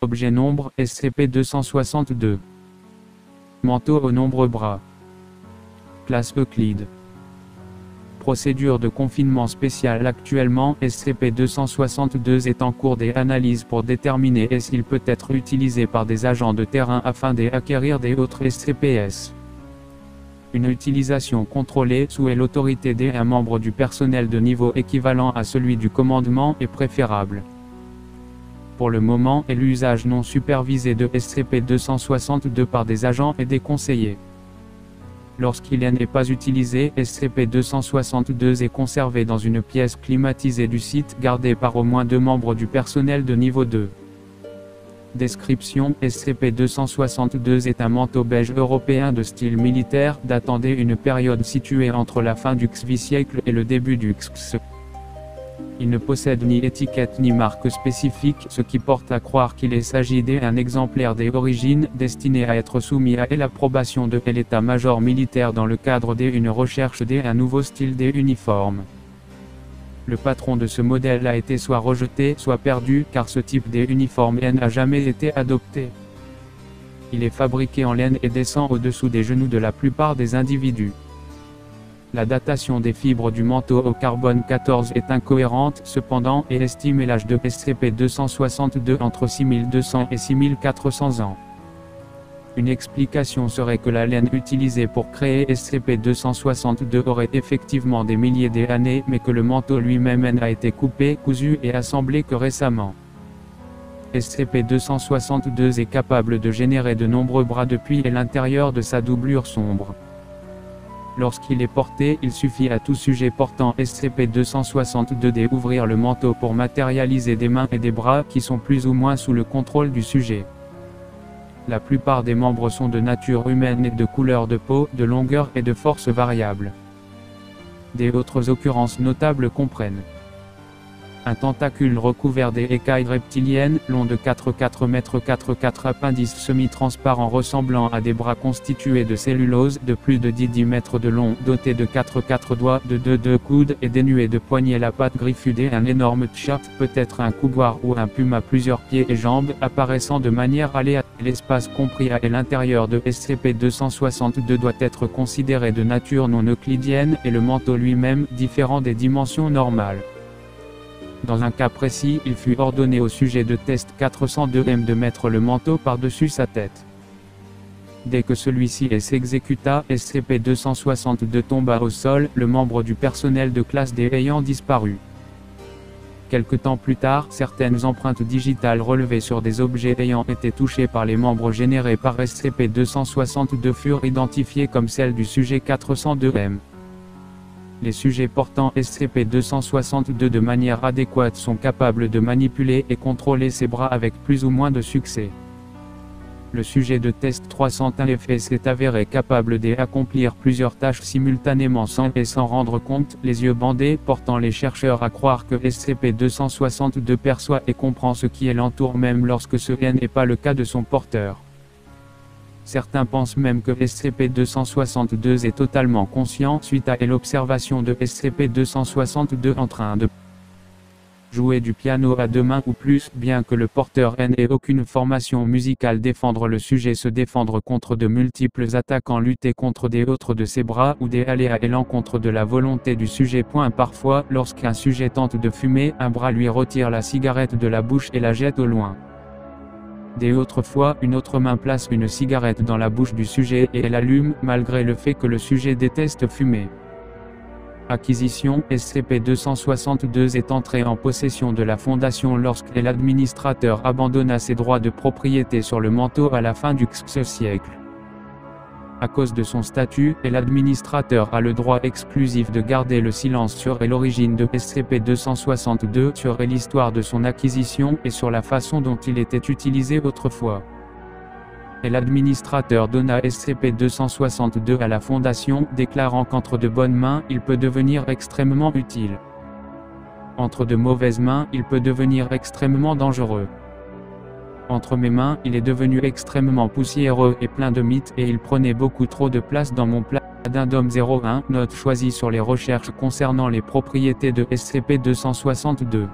Objet nombre, SCP-262. Manteau aux nombreux bras. Classe Euclide. Procédure de confinement spéciale. Actuellement, SCP-262 est en cours d'analyse pour déterminer s'il peut être utilisé par des agents de terrain afin d'acquérir des autres SCPS. Une utilisation contrôlée sous l'autorité d'un membre du personnel de niveau équivalent à celui du commandement est préférable. Pour le moment, l'usage non supervisé de SCP-262 par des agents est déconseillé. Lorsqu'il n'est pas utilisé, SCP-262 est conservé dans une pièce climatisée du site, gardée par au moins 2 membres du personnel de niveau 2. Description: SCP-262 est un manteau beige européen de style militaire, datant d'une période située entre la fin du XV siècle et le début du XXe. Il ne possède ni étiquette ni marque spécifique, ce qui porte à croire qu'il s'agit d'un exemplaire d'origine, destiné à être soumis à l'approbation de l'état-major militaire dans le cadre d'une recherche d'un nouveau style d'uniforme. Le patron de ce modèle a été soit rejeté, soit perdu, car ce type d'uniforme n'a jamais été adopté. Il est fabriqué en laine et descend au-dessous des genoux de la plupart des individus. La datation des fibres du manteau au carbone 14 est incohérente, cependant, et estime l'âge de SCP-262 entre 6200 et 6400 ans. Une explication serait que la laine utilisée pour créer SCP-262 aurait effectivement des milliers d'années, mais que le manteau lui-même a été coupé, cousu et assemblé que récemment. SCP-262 est capable de générer de nombreux bras depuis l'intérieur de sa doublure sombre. Lorsqu'il est porté, il suffit à tout sujet portant SCP-262 d'ouvrir le manteau pour matérialiser des mains et des bras qui sont plus ou moins sous le contrôle du sujet. La plupart des membres sont de nature humaine et de couleur de peau, de longueur et de force variables. Des autres occurrences notables comprennent un tentacule recouvert d'écailles reptiliennes, long de 4,4 m, 4,4 appendices semi-transparents ressemblant à des bras constitués de cellulose, de plus de 10 mètres de long, doté de 4 doigts, de 2 coudes, et dénué de poignets. La patte griffée un énorme tchat, peut-être un couguar ou un pume à plusieurs pieds et jambes, apparaissant de manière aléatoire. L'espace compris à l'intérieur de SCP-262 doit être considéré de nature non euclidienne, et le manteau lui-même, différent des dimensions normales. Dans un cas précis, il fut ordonné au sujet de test 402M de mettre le manteau par-dessus sa tête. Dès que celui-ci s'exécuta, SCP-262 tomba au sol, le membre du personnel de classe D ayant disparu. Quelque temps plus tard, certaines empreintes digitales relevées sur des objets ayant été touchés par les membres générés par SCP-262 furent identifiées comme celles du sujet 402M. Les sujets portant SCP-262 de manière adéquate sont capables de manipuler et contrôler ses bras avec plus ou moins de succès. Le sujet de test 301F s'est avéré capable d'accomplir plusieurs tâches simultanément sans s'en rendre compte, les yeux bandés, portant les chercheurs à croire que SCP-262 perçoit et comprend ce qui l'entoure même lorsque ce n'est pas le cas de son porteur. Certains pensent même que SCP-262 est totalement conscient suite à l'observation de SCP-262 en train de jouer du piano à 2 mains ou plus, bien que le porteur n'ait aucune formation musicale. Défendre le sujet, se défendre contre de multiples attaques, en lutter contre des autres de ses bras ou aller à l'encontre de la volonté du sujet. Parfois, lorsqu'un sujet tente de fumer, un bras lui retire la cigarette de la bouche et la jette au loin. Des autres fois, une autre main place une cigarette dans la bouche du sujet et l'allume, malgré le fait que le sujet déteste fumer. Acquisition: SCP-262 est entré en possession de la Fondation lorsque l'administrateur abandonna ses droits de propriété sur le manteau à la fin du XXe siècle. À cause de son statut, l'administrateur a le droit exclusif de garder le silence sur l'origine de SCP-262, sur l'histoire de son acquisition et sur la façon dont il était utilisé autrefois. L'administrateur donna SCP-262 à la Fondation, déclarant qu'entre de bonnes mains, il peut devenir extrêmement utile. Entre de mauvaises mains, il peut devenir extrêmement dangereux. Entre mes mains, il est devenu extrêmement poussiéreux et plein de mythes, et il prenait beaucoup trop de place dans mon plat d'Indome 01. Note choisie sur les recherches concernant les propriétés de SCP-262.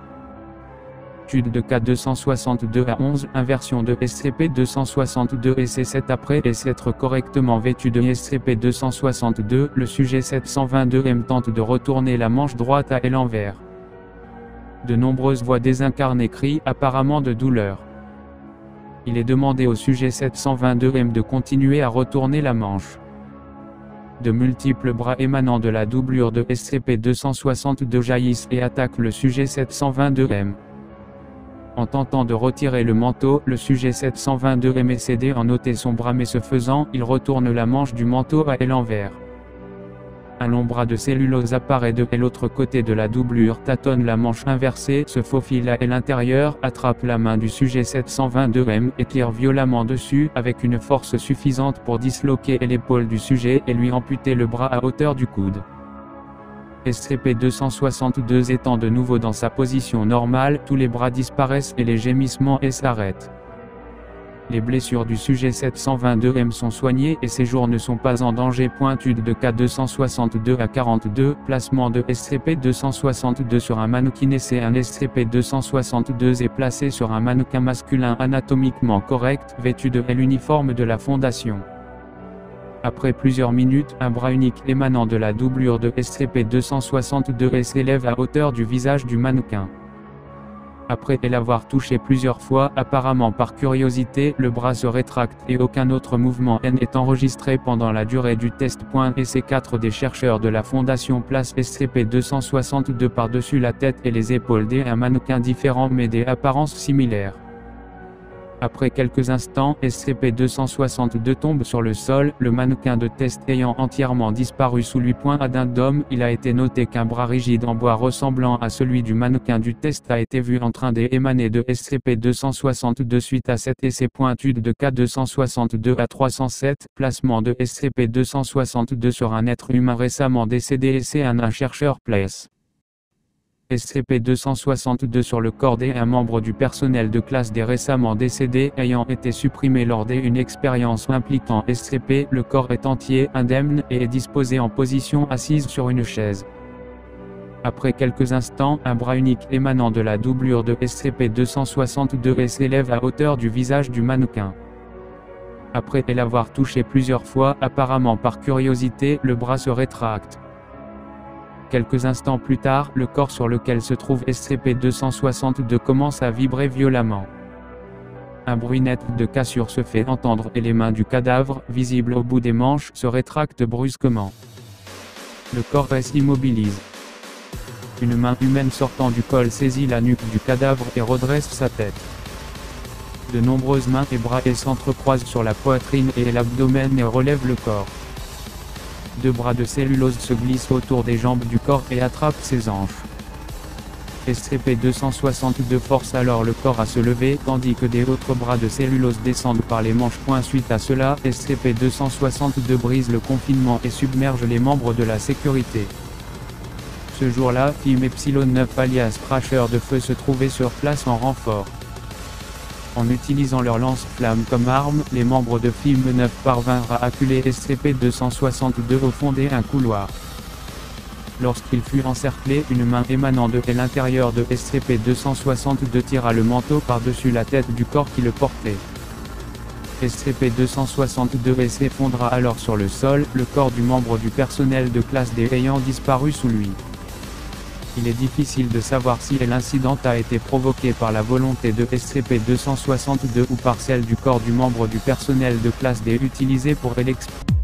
tude de K262 à 11, inversion de SCP-262 et C7 après et s'être correctement vêtu de SCP-262, le sujet 722M tente de retourner la manche droite à l'envers. De nombreuses voix désincarnées crient, apparemment de douleur. Il est demandé au sujet 722M de continuer à retourner la manche. De multiples bras émanant de la doublure de SCP-262 jaillissent et attaquent le sujet 722M. En tentant de retirer le manteau, le sujet 722M est cédé en ôter son bras mais ce faisant, il retourne la manche du manteau à l'envers. Un long bras de cellulose apparaît de l'autre côté de la doublure, tâtonne la manche inversée, se faufile à l'intérieur, attrape la main du sujet 722M et tire violemment dessus, avec une force suffisante pour disloquer l'épaule du sujet et lui amputer le bras à hauteur du coude. SCP-262 étant de nouveau dans sa position normale, tous les bras disparaissent et les gémissements s'arrêtent. Les blessures du sujet 722M sont soignées et ses jours ne sont pas en danger. Tude de K262 à 42, placement de SCP-262 sur un mannequin. Un SCP-262 est placé sur un mannequin masculin anatomiquement correct, vêtu de l'uniforme de la Fondation. Après plusieurs minutes, un bras unique émanant de la doublure de SCP-262 s'élève à hauteur du visage du mannequin. Après l'avoir touché plusieurs fois, apparemment par curiosité, le bras se rétracte et aucun autre mouvement n'est enregistré pendant la durée du test. SC4 des chercheurs de la Fondation placent SCP-262 par-dessus la tête et les épaules d'un mannequin différent mais des apparences similaires. Après quelques instants, SCP-262 tombe sur le sol, le mannequin de test ayant entièrement disparu sous lui. Addendum, il a été noté qu'un bras rigide en bois ressemblant à celui du mannequin du test a été vu en train d'émaner de SCP-262 suite à cet essai. Tude de K262 à 307, placement de SCP-262 sur un être humain récemment décédé. Essai un chercheur place SCP-262 sur le corps d'un membre du personnel de classe D récemment décédé ayant été supprimé lors d'une expérience impliquant SCP. Le corps est entier, indemne, et est disposé en position assise sur une chaise. Après quelques instants, un bras unique émanant de la doublure de SCP-262 s'élève à hauteur du visage du mannequin. Après l'avoir touché plusieurs fois, apparemment par curiosité, le bras se rétracte. Quelques instants plus tard, le corps sur lequel se trouve SCP-262 commence à vibrer violemment. Un bruit net de cassure se fait entendre et les mains du cadavre, visibles au bout des manches, se rétractent brusquement. Le corps s'immobilise. Une main humaine sortant du col saisit la nuque du cadavre et redresse sa tête. De nombreuses mains et bras s'entrecroisent sur la poitrine et l'abdomen et relèvent le corps. Deux bras de cellulose se glissent autour des jambes du corps et attrapent ses hanches. SCP-262 force alors le corps à se lever, tandis que des autres bras de cellulose descendent par les manches. Suite à cela, SCP-262 brise le confinement et submerge les membres de la sécurité. Ce jour-là, Team Epsilon 9 alias Cracheur de Feu se trouvait sur place en renfort. En utilisant leur lance-flammes comme arme, les membres de Film 9 parvinrent à acculer SCP-262 au fond d'un couloir. Lorsqu'il fut encerclé, une main émanant de l'intérieur de SCP-262 tira le manteau par-dessus la tête du corps qui le portait. SCP-262 s'effondra alors sur le sol, le corps du membre du personnel de classe D ayant disparu sous lui. Il est difficile de savoir si l'incident a été provoqué par la volonté de SCP-262 ou par celle du corps du membre du personnel de classe D utilisé pour l'explosion.